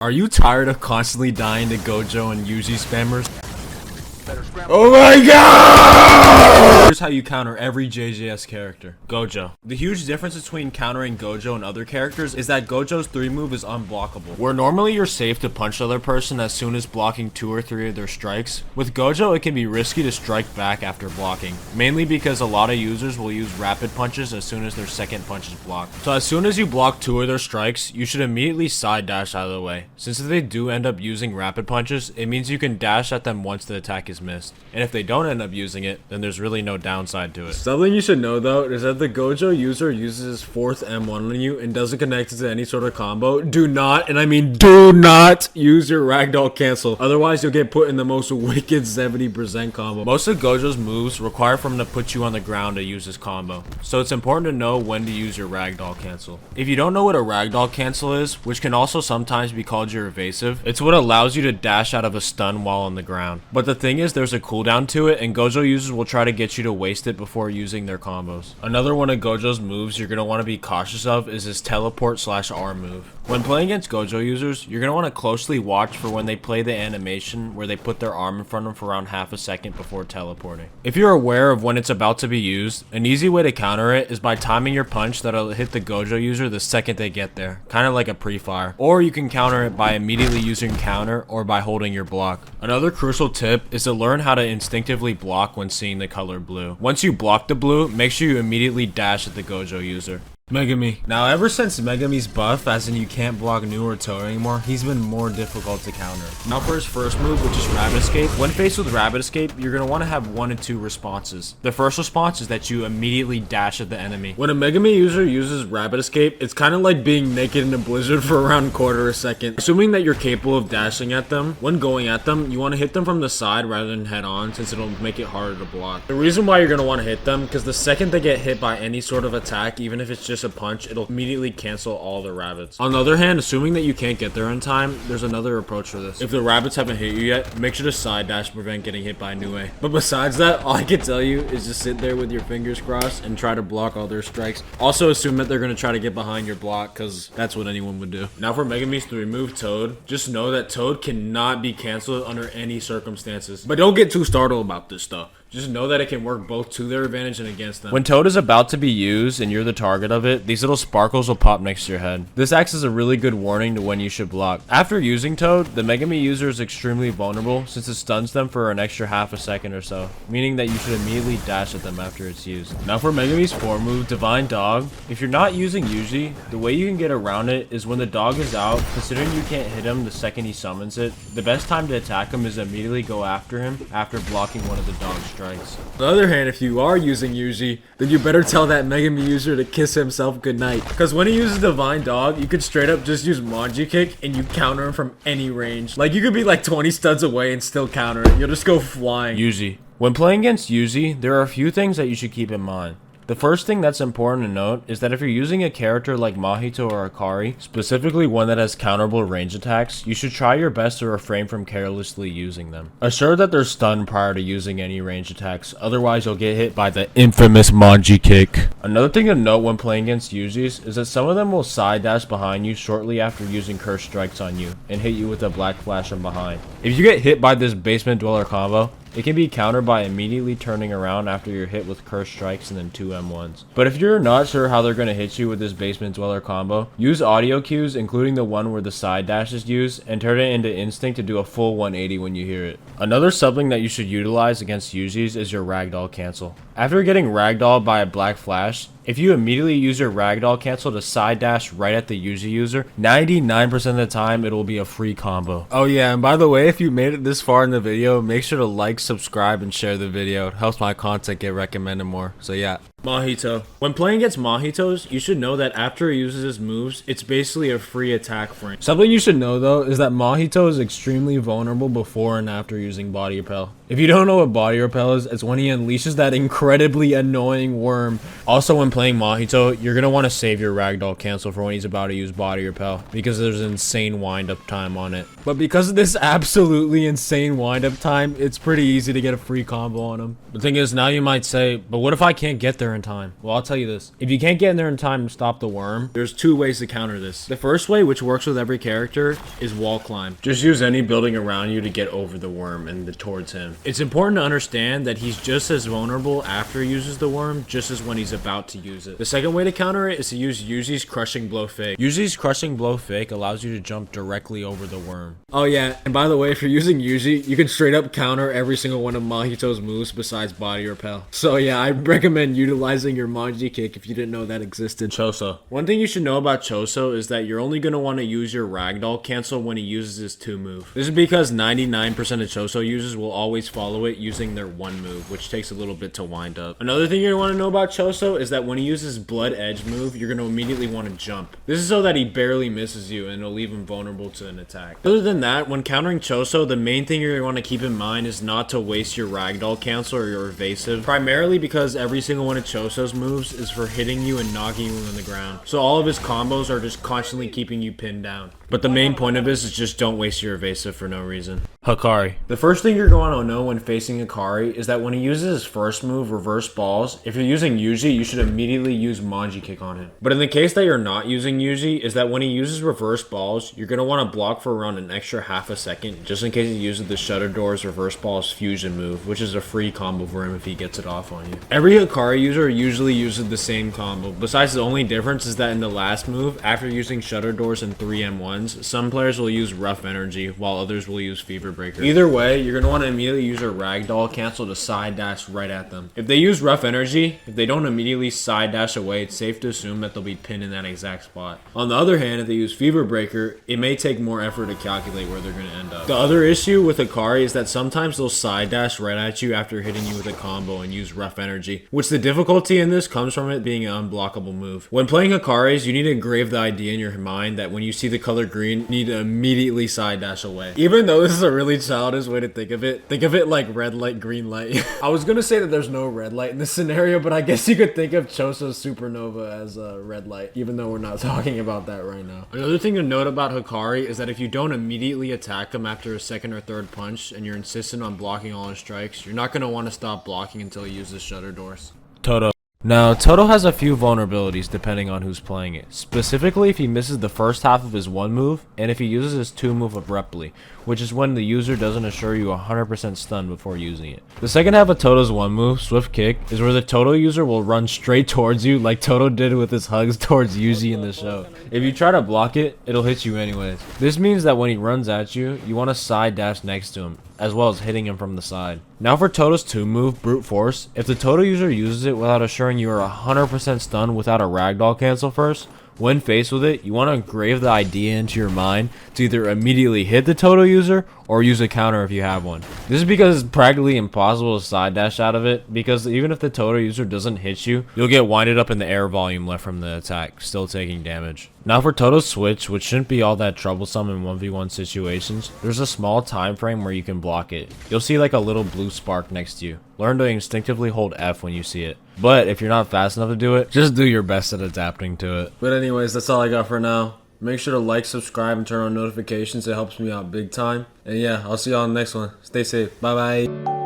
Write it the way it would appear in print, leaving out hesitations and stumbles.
Are you tired of constantly dying to Gojo and Yuji spammers? Oh my god! Here's how you counter every JJS character. Gojo. The huge difference between countering Gojo and other characters is that Gojo's 3 move is unblockable. Where normally you're safe to punch the other person as soon as blocking 2 or 3 of their strikes, with Gojo it can be risky to strike back after blocking, mainly because a lot of users will use rapid punches as soon as their second punch is blocked. So as soon as you block 2 of their strikes, you should immediately side dash out of the way. Since if they do end up using rapid punches, it means you can dash at them once the attack is missed. And if they don't end up using it, then there's really no downside to it. Something you should know though is that the Gojo user uses his 4th M1 on you and doesn't connect it to any sort of combo. Do not, and I mean do not, use your ragdoll cancel. Otherwise you'll get put in the most wicked 70% combo. Most of Gojo's moves require for him to put you on the ground to use his combo. So it's important to know when to use your ragdoll cancel. If you don't know what a ragdoll cancel is, which can also sometimes be called your evasive, it's what allows you to dash out of a stun while on the ground. But the thing is, there's a cooldown to it, and Gojo users will try to get you to waste it before using their combos. Another one of Gojo's moves you're going to want to be cautious of is his teleport/R move. When playing against Gojo users, you're going to want to closely watch for when they play the animation where they put their arm in front of them for around half a second before teleporting. If you're aware of when it's about to be used, an easy way to counter it is by timing your punch that'll hit the Gojo user the second they get there, kind of like a pre-fire. Or you can counter it by immediately using counter or by holding your block. Another crucial tip is to learn how to instinctively block when seeing the color blue. Once you block the blue, make sure you immediately dash at the Gojo user. Megumi. Now ever since Megumi's buff, as in you can't block New or Todo anymore, he's been more difficult to counter. Now for his first move, which is Rapid Escape. When faced with Rapid Escape, you're going to want to have 1 of 2 responses. The first response is that you immediately dash at the enemy. When a Megumi user uses Rapid Escape, it's kind of like being naked in a blizzard for around a quarter of a second. Assuming that you're capable of dashing at them, when going at them, you want to hit them from the side rather than head on, since it'll make it harder to block. The reason why you're going to want to hit them, because the second they get hit by any sort of attack, even if it's just a punch, it'll immediately cancel all the rabbits. On the other hand, assuming that you can't get there in time, there's another approach for this. If the rabbits haven't hit you yet, make sure to side dash to prevent getting hit by Nue. But besides that, all I can tell you is just sit there with your fingers crossed and try to block all their strikes. Also assume that they're going to try to get behind your block, because that's what anyone would do. Now for Megumi's to remove Toad, just know that Toad cannot be canceled under any circumstances. But don't get too startled about this stuff. Just know that it can work both to their advantage and against them. When Todo is about to be used and you're the target of it, these little sparkles will pop next to your head. This acts as a really good warning to when you should block. After using Todo, the Megumi user is extremely vulnerable since it stuns them for an extra half a second or so, meaning that you should immediately dash at them after it's used. Now for Megumi's 4 move, Divine Dog. If you're not using Yuji, the way you can get around it is when the dog is out, considering you can't hit him the second he summons it, the best time to attack him is immediately go after him after blocking one of the dog's strikes. On the other hand, if you are using Yuji, then you better tell that Megumi user to kiss himself goodnight. Because when he uses Divine Dog, you could straight up just use Manji Kick and you counter him from any range. Like you could be like 20 studs away and still counter it. You'll just go flying. Yuji. When playing against Yuji, there are a few things that you should keep in mind. The first thing that's important to note is that if you're using a character like Mahito or Hakari, specifically one that has counterable range attacks, you should try your best to refrain from carelessly using them. Assure that they're stunned prior to using any range attacks, otherwise you'll get hit by the infamous Manji Kick. Another thing to note when playing against Yujis is that some of them will side dash behind you shortly after using Curse Strikes on you and hit you with a Black Flash from behind. If you get hit by this Basement Dweller combo, it can be countered by immediately turning around after you're hit with Curse Strikes and then 2 M1s. But if you're not sure how they're going to hit you with this Basement Dweller combo, use audio cues, including the one where the side dash is used, and turn it into instinct to do a full 180 when you hear it. Another something that you should utilize against Yujis is your ragdoll cancel. After getting ragdolled by a Black Flash, if you immediately use your ragdoll cancel to side dash right at the Yuji user, 99% of the time it will be a free combo. Oh yeah, and by the way, if you made it this far in the video, make sure to like, subscribe, and share the video. It helps my content get recommended more. So yeah. Mahito. When playing against Mahitos, you should know that after he uses his moves, it's basically a free attack frame. Something you should know though is that Mahito is extremely vulnerable before and after using Body Repel. If you don't know what Body Repel is, it's when he unleashes that incredibly annoying worm. Also when playing Mahito, you're going to want to save your ragdoll cancel for when he's about to use Body Repel, because there's an insane wind up time on it. But because of this absolutely insane wind up time, it's pretty easy to get a free combo on him. The thing is, now you might say, but what if I can't get there there in time? Well, I'll tell you this. If you can't get in there in time to stop the worm, there's 2 ways to counter this. The first way, which works with every character, is wall climb. Just use any building around you to get over the worm and towards him. It's important to understand that he's just as vulnerable after he uses the worm, just as when he's about to use it. The second way to counter it is to use Yuji's crushing blow fake. Yuji's crushing blow fake allows you to jump directly over the worm. Oh yeah, and by the way, if you're using Yuji, you can straight up counter every single one of Mahito's moves besides body repel. So yeah, I recommend utilizing your Manji kick if you didn't know that existed. Choso. One thing you should know about Choso is that you're only going to want to use your ragdoll cancel when he uses his 2 move. This is because 99% of Choso users will always follow it using their 1 move, which takes a little bit to wind up. Another thing you're going to want to know about Choso is that when he uses blood edge move, you're going to immediately want to jump. This is so that he barely misses you and it'll leave him vulnerable to an attack. Other than that, when countering Choso, the main thing you're going to want to keep in mind is not to waste your ragdoll cancel or your evasive, primarily because every single one of Choso's moves is for hitting you and knocking you on the ground. So all of his combos are just constantly keeping you pinned down. But the main point of this is just don't waste your evasive for no reason. Hakari. The first thing you're going to know when facing Hakari is that when he uses his first move, reverse balls, if you're using Yuji, you should immediately use Manji kick on him. But in the case that you're not using Yuji, is that when he uses reverse balls, you're going to want to block for around an extra half a second, just in case he uses the Shutter Doors reverse balls fusion move, which is a free combo for him if he gets it off on you. Every Hakari user usually uses the same combo, besides the only difference is that in the last move, after using Shutter Doors and 3M1s, some players will use Rough Energy, while others will use Fever Breaker. Either way, you're going to want to immediately use your Ragdoll cancel to side dash right at them. If they use Rough Energy, if they don't immediately side dash away, it's safe to assume that they'll be pinned in that exact spot. On the other hand, if they use Fever Breaker, it may take more effort to calculate where they're going to end up. The other issue with Hakari is that sometimes they'll side dash right at you after hitting you with a combo and use Rough Energy, which the difficulty in this comes from it being an unblockable move. When playing Hakaris, you need to engrave the idea in your mind that when you see the color green, you need to immediately side dash away. Even though this is a really childish way to think of it like red light, green light. I was gonna say that there's no red light in this scenario, but I guess you could think of Choso's supernova as a red light, even though we're not talking about that right now. Another thing to note about Hakari is that if you don't immediately attack him after a second or third punch, and you're insistent on blocking all his strikes, you're not gonna want to stop blocking until he uses Shutter Doors. Todo. Now, Todo has a few vulnerabilities depending on who's playing it. Specifically, if he misses the first half of his 1 move, and if he uses his 2 move abruptly, which is when the user doesn't assure you 100% stun before using it. The second half of Todo's 1 move, Swift Kick, is where the Todo user will run straight towards you like Todo did with his hugs towards Yuji in the show. If you try to block it, it'll hit you anyways. This means that when he runs at you, you want to side dash next to him, as well as hitting him from the side. Now for Todo's 2 move, Brute Force, if the Todo user uses it without assuring you are 100% stunned without a ragdoll cancel first, when faced with it, you want to engrave the idea into your mind to either immediately hit the Todo user or use a counter if you have one. This is because it's practically impossible to side dash out of it, because even if the Todo user doesn't hit you, you'll get winded up in the air volume left from the attack, still taking damage. Now for Todo's switch, which shouldn't be all that troublesome in 1v1 situations, there's a small time frame where you can block it. You'll see like a little blue spark next to you. Learn to instinctively hold F when you see it. But if you're not fast enough to do it, just do your best at adapting to it. But anyways, that's all I got for now. Make sure to like, subscribe, and turn on notifications. It helps me out big time. And yeah, I'll see y'all on the next one. Stay safe. Bye bye.